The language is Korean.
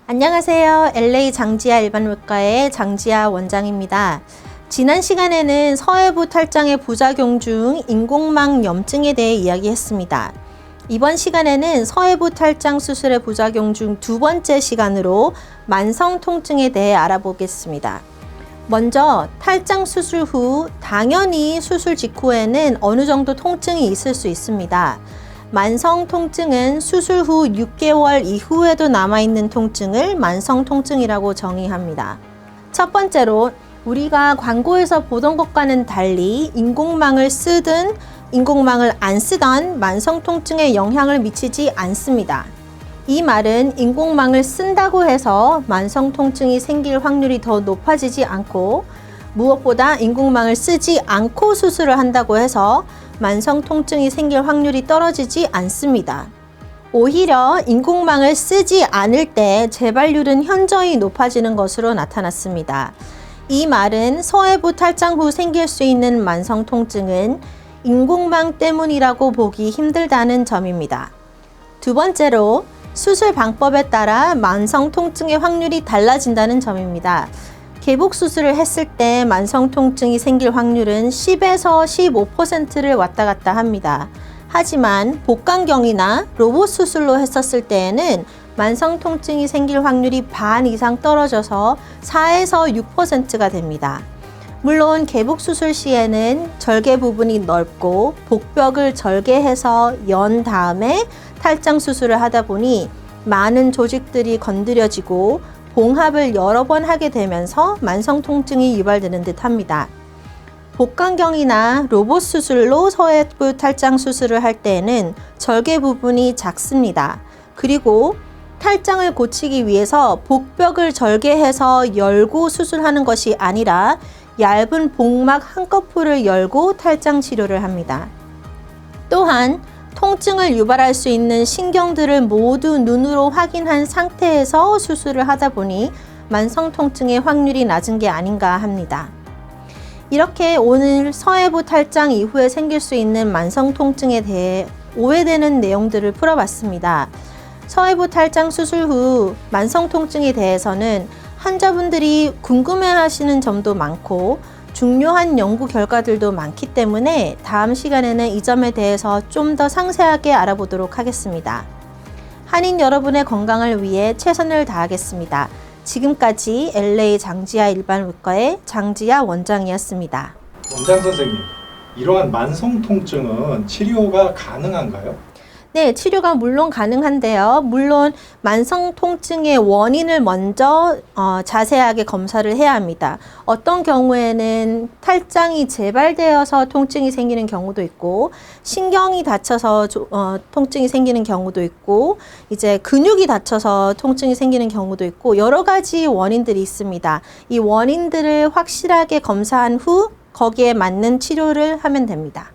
안녕하세요. LA 장지아 일반외과의 장지아 원장입니다. 지난 시간에는 서해부 탈장의 부작용 중 인공망 염증에 대해 이야기했습니다. 이번 시간에는 서해부 탈장 수술의 부작용 중 두 번째 시간으로 만성 통증에 대해 알아보겠습니다. 먼저 탈장 수술 후 당연히 수술 직후에는 어느 정도 통증이 있을 수 있습니다. 만성 통증은 수술 후 6개월 이후에도 남아있는 통증을 만성 통증이라고 정의합니다. 첫 번째로 우리가 광고에서 보던 것과는 달리 인공망을 쓰든 인공망을 안 쓰던 만성 통증에 영향을 미치지 않습니다. 이 말은 인공망을 쓴다고 해서 만성 통증이 생길 확률이 더 높아지지 않고, 무엇보다 인공망을 쓰지 않고 수술을 한다고 해서 만성 통증이 생길 확률이 떨어지지 않습니다. 오히려 인공망을 쓰지 않을 때 재발률은 현저히 높아지는 것으로 나타났습니다. 이 말은 서해부 탈장 후 생길 수 있는 만성 통증은 인공망 때문이라고 보기 힘들다는 점입니다. 두 번째로 수술 방법에 따라 만성 통증의 확률이 달라진다는 점입니다. 개복 수술을 했을 때 만성 통증이 생길 확률은 10에서 15%를 왔다 갔다 합니다. 하지만 복강경이나 로봇 수술로 했었을 때에는 만성 통증이 생길 확률이 반 이상 떨어져서 4에서 6%가 됩니다. 물론 개복 수술 시에는 절개 부분이 넓고 복벽을 절개해서 연 다음에 탈장 수술을 하다 보니 많은 조직들이 건드려지고 봉합을 여러 번 하게 되면서 만성 통증이 유발되는 듯 합니다. 복강경이나 로봇 수술로 서해부 탈장 수술을 할 때에는 절개 부분이 작습니다. 그리고 탈장을 고치기 위해서 복벽을 절개해서 열고 수술하는 것이 아니라 얇은 복막 한꺼풀을 열고 탈장 치료를 합니다. 또한 통증을 유발할 수 있는 신경들을 모두 눈으로 확인한 상태에서 수술을 하다 보니 만성 통증의 확률이 낮은 게 아닌가 합니다. 이렇게 오늘 서해부 탈장 이후에 생길 수 있는 만성 통증에 대해 오해되는 내용들을 풀어봤습니다. 서해부 탈장 수술 후 만성 통증에 대해서는 환자분들이 궁금해하시는 점도 많고 중요한 연구 결과들도 많기 때문에 다음 시간에는 이 점에 대해서 좀 더 상세하게 알아보도록 하겠습니다. 한인 여러분의 건강을 위해 최선을 다하겠습니다. 지금까지 LA 장지아 일반외과의 장지아 원장이었습니다. 원장 선생님, 이러한 만성 통증은 치료가 가능한가요? 네, 치료가 물론 가능한데요. 물론 만성 통증의 원인을 먼저 자세하게 검사를 해야 합니다. 어떤 경우에는 탈장이 재발되어서 통증이 생기는 경우도 있고, 신경이 다쳐서 통증이 생기는 경우도 있고, 이제 근육이 다쳐서 통증이 생기는 경우도 있고, 여러 가지 원인들이 있습니다. 이 원인들을 확실하게 검사한 후 거기에 맞는 치료를 하면 됩니다.